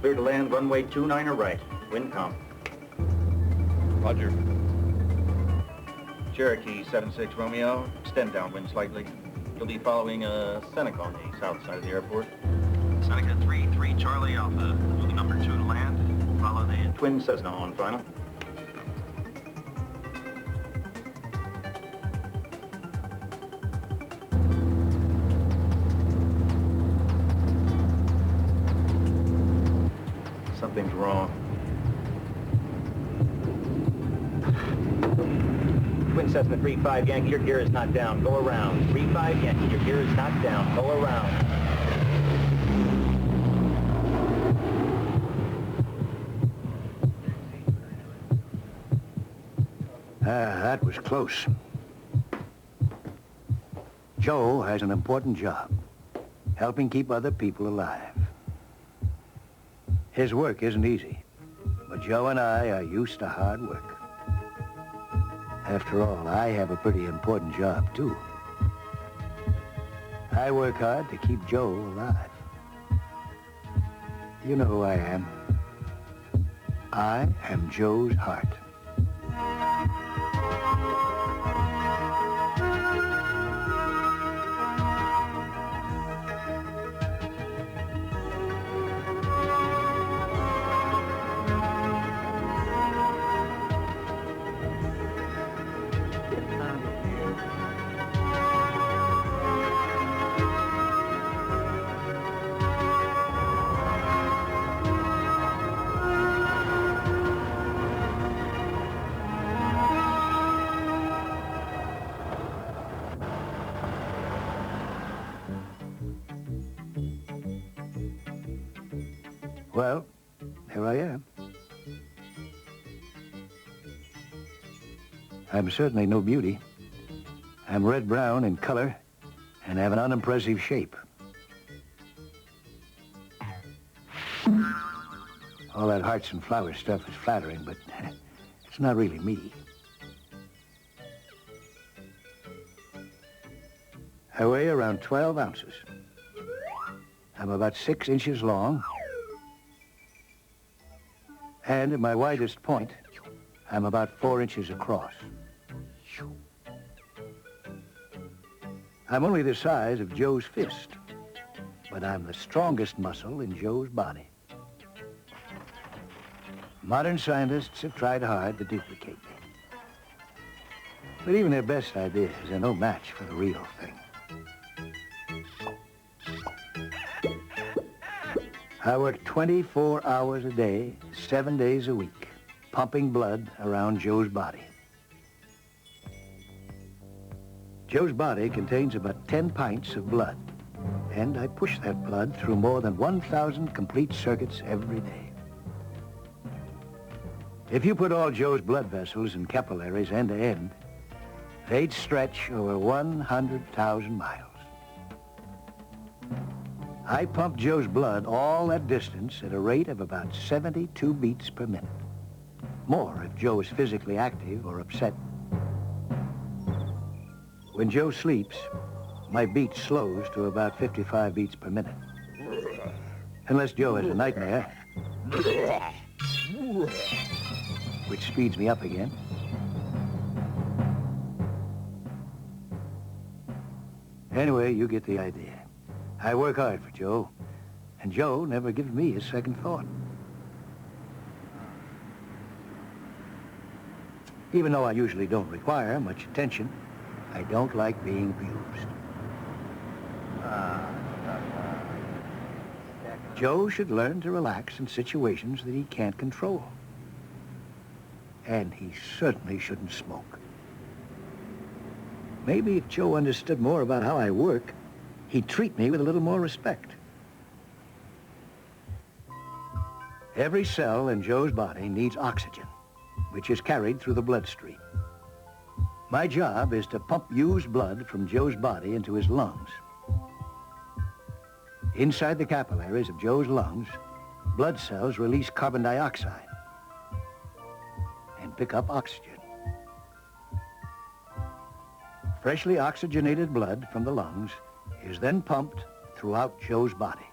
Clear to land, runway 29 right. Wind calm. Roger. Cherokee 76 Romeo, extend downwind slightly. You'll be following Seneca on the south side of the airport. Seneca 3-3 Charlie Alpha, moving number 2 to land. Follow the Twin Cessna on final. Something's wrong. Twin Cessna 3-5 Yankee, your gear is not down. Go around. 3-5 Yankee, your gear is not down. Go around. That was close. Joe has an important job, helping keep other people alive. His work isn't easy, but Joe and I are used to hard work. After all, I have a pretty important job, too. I work hard to keep Joe alive. You know who I am. I am Joe's heart. Well, here I am. I'm certainly no beauty. I'm red-brown in color and have an unimpressive shape. All that hearts and flowers stuff is flattering, but it's not really me. I weigh around 12 ounces. I'm about 6 inches long. And at my widest point, I'm about 4 inches across. I'm only the size of Joe's fist, but I'm the strongest muscle in Joe's body. Modern scientists have tried hard to duplicate me. But even their best ideas are no match for the real thing. I work 24 hours a day, 7 days a week, pumping blood around Joe's body. Joe's body contains about 10 pints of blood, and I push that blood through more than 1,000 complete circuits every day. If you put all Joe's blood vessels and capillaries end to end, they'd stretch over 100,000 miles. I pump Joe's blood all that distance at a rate of about 72 beats per minute. More if Joe is physically active or upset. When Joe sleeps, my beat slows to about 55 beats per minute. Unless Joe has a nightmare, which speeds me up again. Anyway, you get the idea. I work hard for Joe, and Joe never gives me a second thought. Even though I usually don't require much attention, I don't like being abused. Joe should learn to relax in situations that he can't control. And he certainly shouldn't smoke. Maybe if Joe understood more about how I work, he'd treat me with a little more respect. Every cell in Joe's body needs oxygen, which is carried through the bloodstream. My job is to pump used blood from Joe's body into his lungs. Inside the capillaries of Joe's lungs, blood cells release carbon dioxide and pick up oxygen. Freshly oxygenated blood from the lungs is then pumped throughout Joe's body.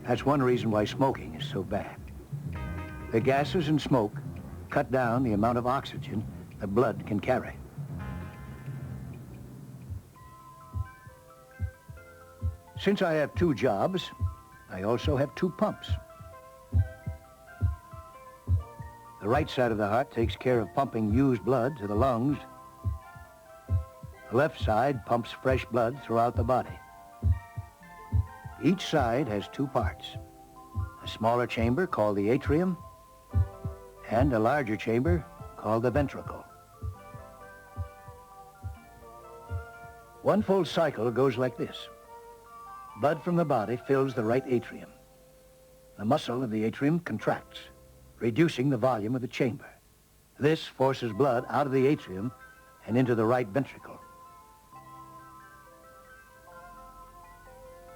That's one reason why smoking is so bad. The gases in smoke cut down the amount of oxygen the blood can carry. Since I have two jobs, I also have two pumps. The right side of the heart takes care of pumping used blood to the lungs. The left side pumps fresh blood throughout the body. Each side has two parts, a smaller chamber called the atrium and a larger chamber called the ventricle. One full cycle goes like this. Blood from the body fills the right atrium. The muscle of the atrium contracts, reducing the volume of the chamber. This forces blood out of the atrium and into the right ventricle.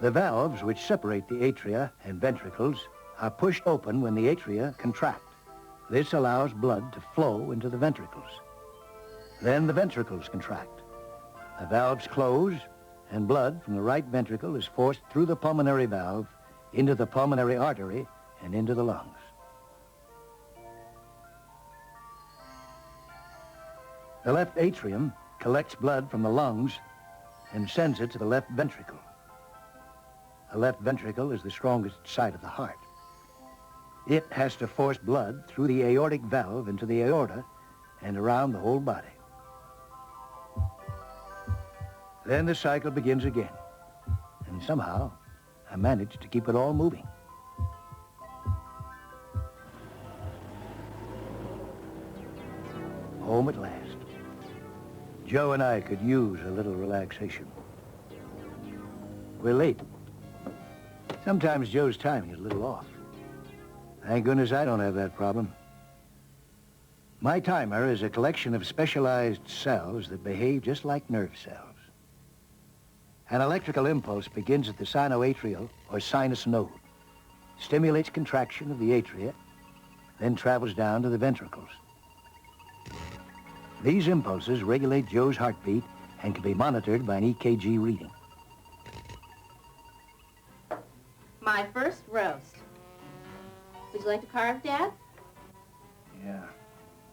The valves which separate the atria and ventricles are pushed open when the atria contract. This allows blood to flow into the ventricles. Then the ventricles contract. The valves close, and blood from the right ventricle is forced through the pulmonary valve into the pulmonary artery and into the lungs. The left atrium collects blood from the lungs and sends it to the left ventricle. The left ventricle is the strongest side of the heart. It has to force blood through the aortic valve into the aorta and around the whole body. Then the cycle begins again, and somehow I managed to keep it all moving. Home at last. Joe and I could use a little relaxation. We're late. Sometimes Joe's timing is a little off. Thank goodness I don't have that problem. My timer is a collection of specialized cells that behave just like nerve cells. An electrical impulse begins at the sinoatrial or sinus node, stimulates contraction of the atria, then travels down to the ventricles. These impulses regulate Joe's heartbeat and can be monitored by an EKG reading. My first roast. Would you like to carve, Dad? Yeah.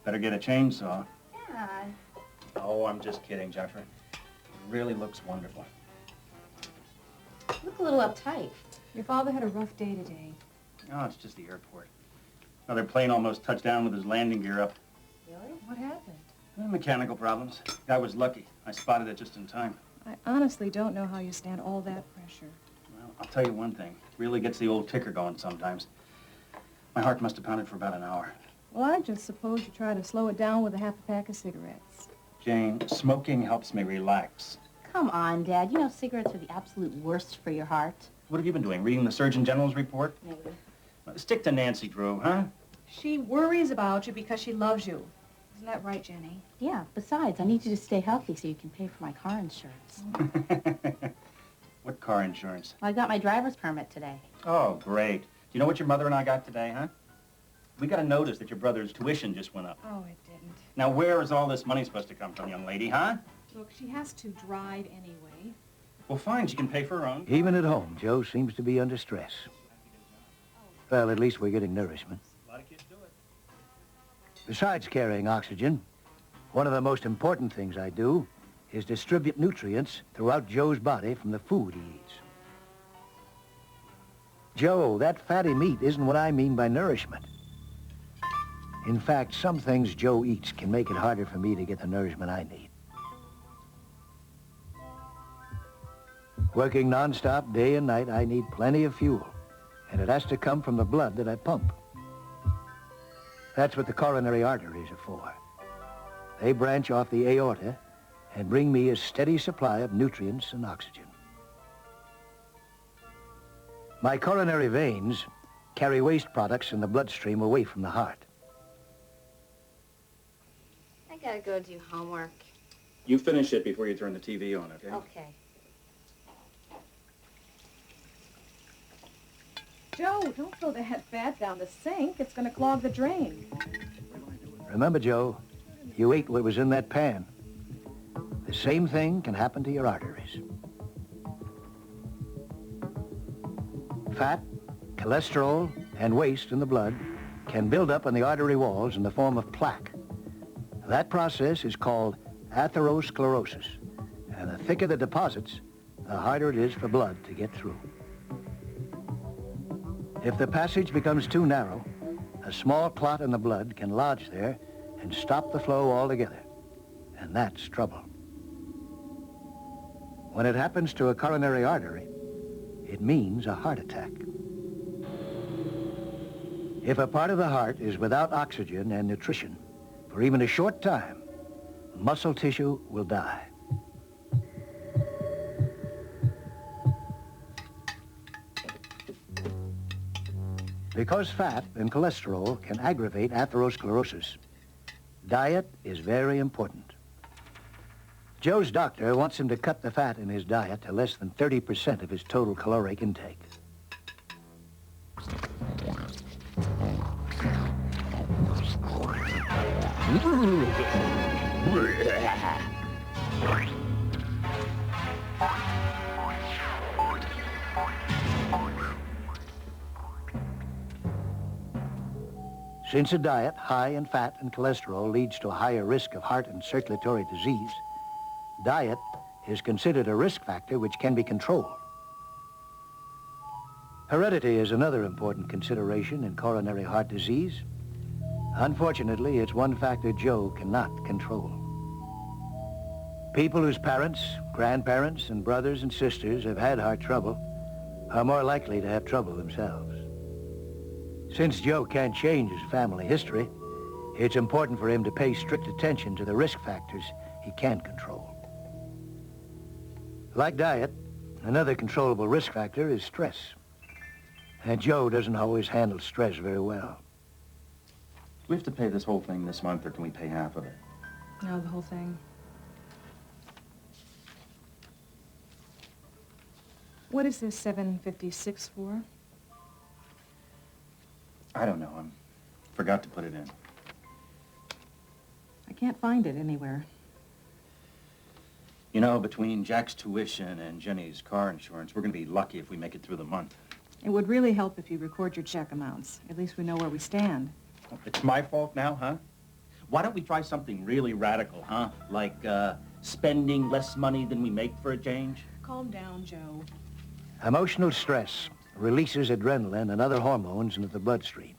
Better get a chainsaw. Yeah. Oh, I'm just kidding, Jeffrey. It really looks wonderful. You look a little uptight. Your father had a rough day today. Oh, it's just the airport. Another plane almost touched down with his landing gear up. Really? What happened? Mechanical problems. Guy was lucky. I spotted it just in time. I honestly don't know how you stand all that pressure. Well, I'll tell you one thing. Really gets the old ticker going sometimes. My heart must have pounded for about an hour. Well, I just suppose you try to slow it down with a half a pack of cigarettes. Jane, smoking helps me relax. Come on, Dad. You know cigarettes are the absolute worst for your heart. What have you been doing? Reading the Surgeon General's report? Maybe. Stick to Nancy, Drew, huh? She worries about you because she loves you. Isn't that right, Jenny? Yeah. Besides, I need you to stay healthy so you can pay for my car insurance. What car insurance? Well, I got my driver's permit today. Oh, great. Do you know what your mother and I got today, huh? We got a notice that your brother's tuition just went up. Oh, it didn't. Now, where is all this money supposed to come from, young lady, huh? Look, she has to drive anyway. Well, fine, she can pay for her own. Even at home, Joe seems to be under stress. Well, at least we're getting nourishment. A lot of kids do it. Besides carrying oxygen, one of the most important things I do is distribute nutrients throughout Joe's body from the food he eats. Joe, that fatty meat isn't what I mean by nourishment. In fact, some things Joe eats can make it harder for me to get the nourishment I need. Working nonstop day and night, I need plenty of fuel, and it has to come from the blood that I pump. That's what the coronary arteries are for. They branch off the aorta and bring me a steady supply of nutrients and oxygen. My coronary veins carry waste products in the bloodstream away from the heart. I gotta go do homework. You finish it before you turn the TV on, okay? Okay. Joe, don't throw that fat down the sink. It's going to clog the drain. Remember, Joe, you ate what was in that pan. The same thing can happen to your arteries. Fat cholesterol and waste in the blood can build up on the artery walls in the form of plaque. That process is called atherosclerosis, and the thicker the deposits, the harder it is for blood to get through. If the passage becomes too narrow, a small clot in the blood can lodge there and stop the flow altogether, and that's trouble. When it happens to a coronary artery, it means a heart attack. If a part of the heart is without oxygen and nutrition for even a short time, muscle tissue will die. Because fat and cholesterol can aggravate atherosclerosis, diet is very important. Joe's doctor wants him to cut the fat in his diet to less than 30% of his total caloric intake. Since a diet high in fat and cholesterol leads to a higher risk of heart and circulatory disease, diet is considered a risk factor which can be controlled. Heredity is another important consideration in coronary heart disease. Unfortunately, it's one factor Joe cannot control. People whose parents, grandparents, and brothers and sisters have had heart trouble are more likely to have trouble themselves. Since Joe can't change his family history, it's important for him to pay strict attention to the risk factors he can control. Like diet, another controllable risk factor is stress. And Joe doesn't always handle stress very well. Do we have to pay this whole thing this month, or can we pay half of it? No, the whole thing. What is this $756 for? I don't know. I forgot to put it in. I can't find it anywhere. You know, between Jack's tuition and Jenny's car insurance, we're going to be lucky if we make it through the month. It would really help if you record your check amounts. At least we know where we stand. It's my fault now, huh? Why don't we try something really radical, huh? Like spending less money than we make for a change? Calm down, Joe. Emotional stress releases adrenaline and other hormones into the bloodstream.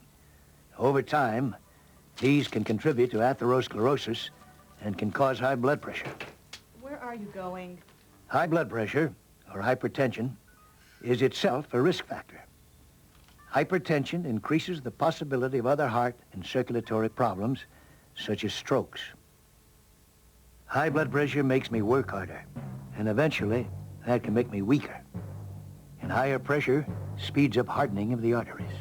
Over time, these can contribute to atherosclerosis and can cause high blood pressure. Where are you going? High blood pressure, or hypertension, is itself a risk factor. Hypertension increases the possibility of other heart and circulatory problems, such as strokes. High blood pressure makes me work harder, and eventually, that can make me weaker. And higher pressure speeds up hardening of the arteries.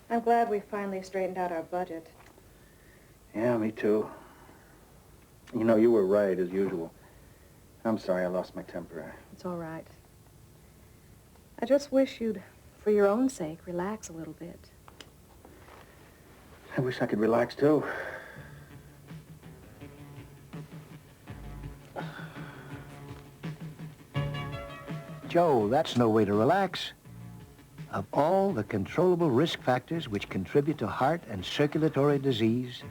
I'm glad we finally straightened out our budget. Yeah, me too. You know, you were right, as usual. I'm sorry I lost my temper. It's all right. I just wish you'd, for your own sake, relax a little bit. I wish I could relax, too. Joe, that's no way to relax. Of all the controllable risk factors which contribute to heart and circulatory disease,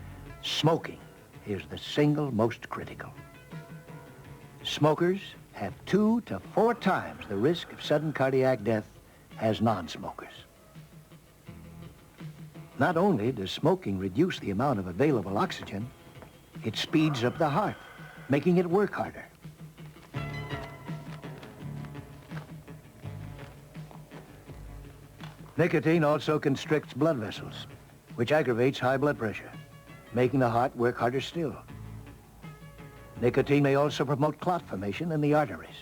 smoking is the single most critical. Smokers have 2 to 4 times the risk of sudden cardiac death as non-smokers. Not only does smoking reduce the amount of available oxygen, it speeds up the heart, making it work harder. Nicotine also constricts blood vessels, which aggravates high blood pressure, making the heart work harder still. Nicotine may also promote clot formation in the arteries.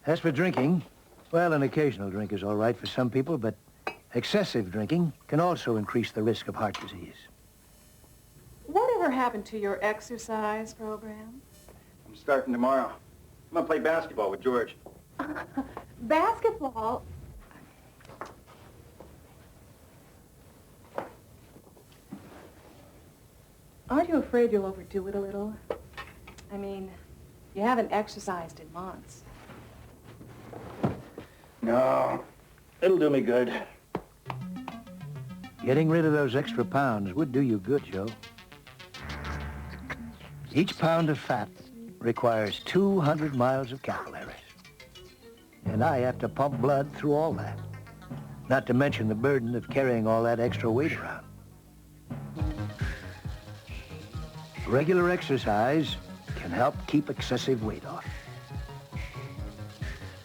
As for drinking, well, an occasional drink is all right for some people, but excessive drinking can also increase the risk of heart disease. Whatever happened to your exercise program? I'm starting tomorrow. I'm gonna play basketball with George. Basketball? Aren't you afraid you'll overdo it a little? I mean, you haven't exercised in months. No, it'll do me good. Getting rid of those extra pounds would do you good, Joe. Each pound of fat requires 200 miles of capillaries. And I have to pump blood through all that. Not to mention the burden of carrying all that extra weight around. Regular exercise can help keep excessive weight off.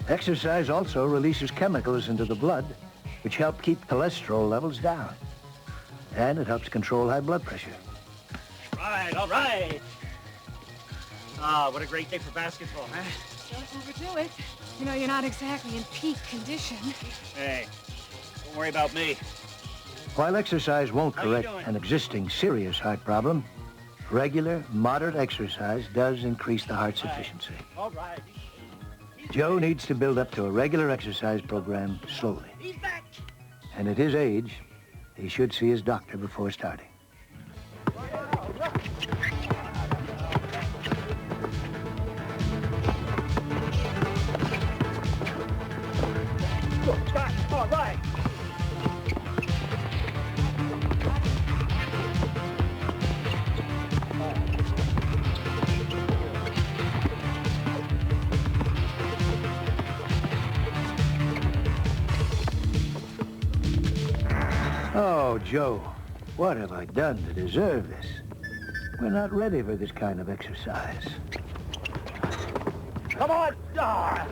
Exercise also releases chemicals into the blood, which help keep cholesterol levels down. And it helps control high blood pressure. All right. Ah, what a great day for basketball, huh? Don't overdo it. You know, you're not exactly in peak condition. Hey, don't worry about me. While exercise won't How you correct doing? an existing serious heart problem, regular, moderate exercise does increase the heart's efficiency. All right. Joe needs to build up to a regular exercise program slowly. He's back. And at his age, he should see his doctor before starting. All right. Oh, Joe, what have I done to deserve this? We're not ready for this kind of exercise. Come on. Ah.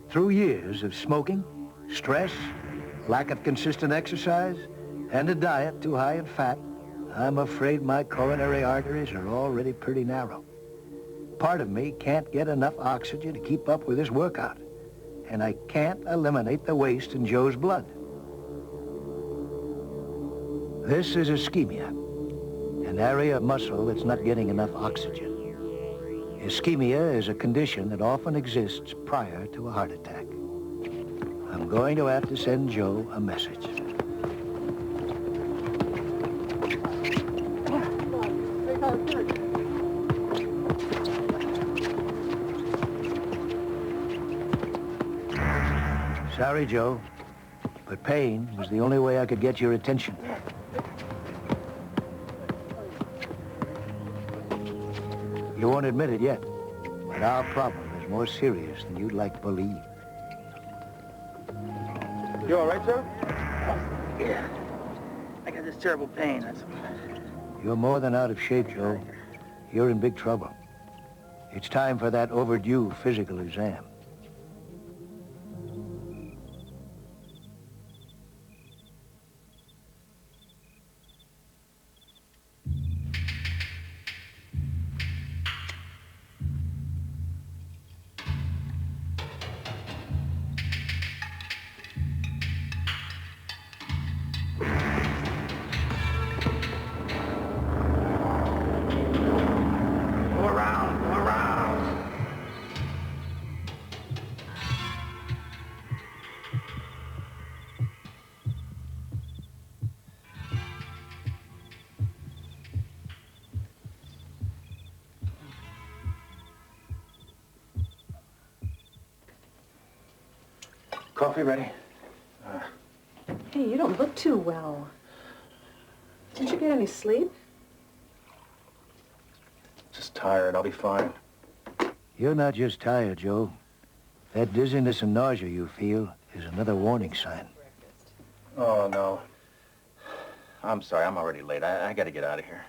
Through years of smoking, stress, lack of consistent exercise, and a diet too high in fat, I'm afraid my coronary arteries are already pretty narrow. Part of me can't get enough oxygen to keep up with this workout, and I can't eliminate the waste in Joe's blood. This is ischemia, an area of muscle that's not getting enough oxygen. Ischemia is a condition that often exists prior to a heart attack. I'm going to have to send Joe a message. Sorry, Joe, but pain was the only way I could get your attention. You won't admit it yet, but our problem is more serious than you'd like to believe. You all right, sir? Yeah. I got this terrible pain. That's... You're more than out of shape, Joe. You're in big trouble. It's time for that overdue physical exam. Coffee ready? Hey, you don't look too well. Didn't you get any sleep? Just tired. I'll be fine. You're not just tired, Joe. That dizziness and nausea you feel is another warning sign. Oh, no. I'm sorry. I'm already late. I got to get out of here.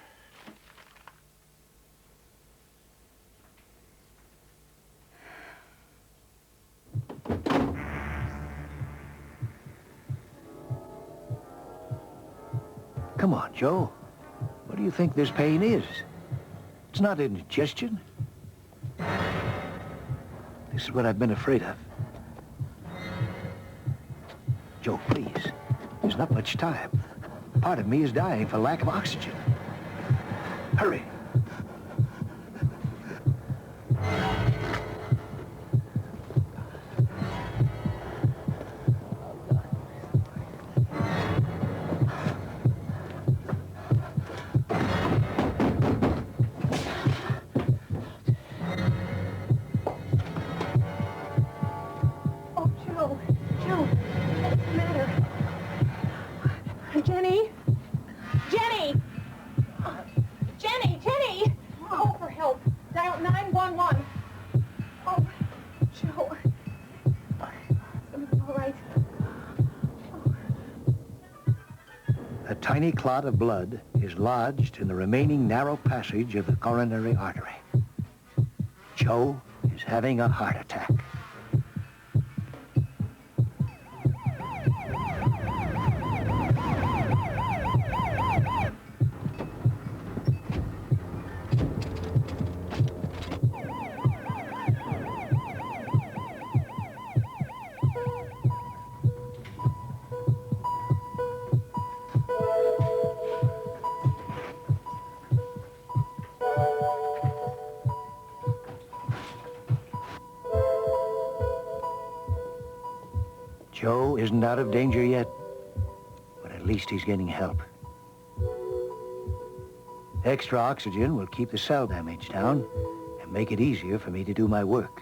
Come on, Joe. What do you think this pain is? It's not indigestion. This is what I've been afraid of. Joe, please. There's not much time. Part of me is dying for lack of oxygen. Hurry. tiny clot of blood is lodged in the remaining narrow passage of the coronary artery. Joe is having a heart attack. Joe isn't out of danger yet, but at least he's getting help. Extra oxygen will keep the cell damage down and make it easier for me to do my work.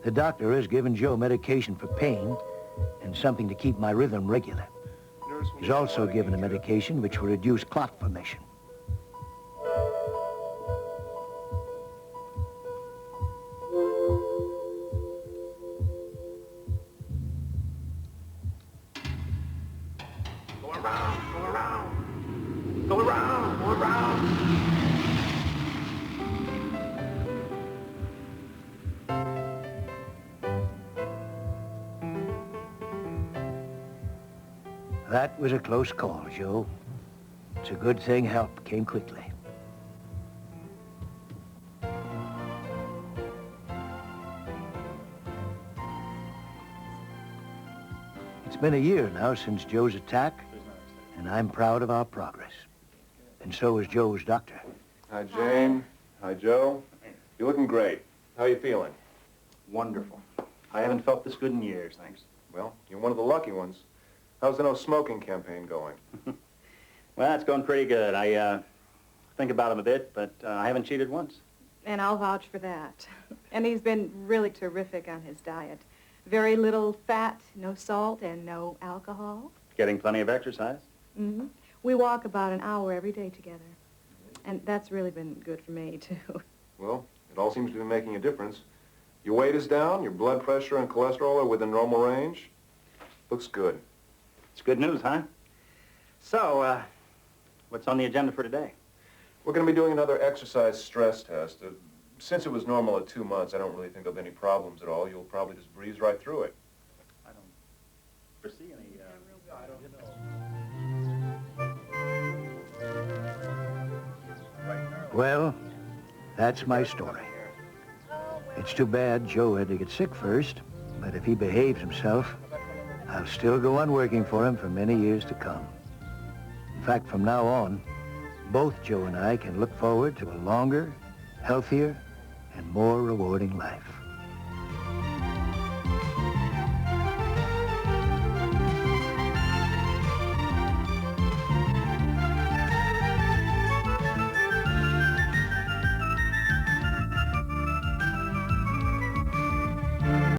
The doctor has given Joe medication for pain and something to keep my rhythm regular. He's also given a medication which will reduce clot formation. That was a close call, Joe. It's a good thing help came quickly. It's been a year now since Joe's attack, and I'm proud of our progress. And so is Joe's doctor. Hi, Jane. Hi, Joe. You're looking great. How are you feeling? Wonderful. I haven't felt this good in years, thanks. Well, you're one of the lucky ones. How's the no smoking campaign going? Well, it's going pretty good. I think about him a bit, but I haven't cheated once. And I'll vouch for that. And he's been really terrific on his diet. Very little fat, no salt, and no alcohol. Getting plenty of exercise. Mm-hmm. We walk about an hour every day together. And that's really been good for me, too. Well, it all seems to be making a difference. Your weight is down, your blood pressure and cholesterol are within normal range. Looks good. It's good news, huh? So, what's on the agenda for today? We're going to be doing another exercise stress test. Since it was normal at 2 months, I don't really think there'll be any problems at all. You'll probably just breeze right through it. I don't foresee any, Well, that's my story. It's too bad Joe had to get sick first, but if he behaves himself, I'll still go on working for him for many years to come. In fact, from now on, both Joe and I can look forward to a longer, healthier, and more rewarding life.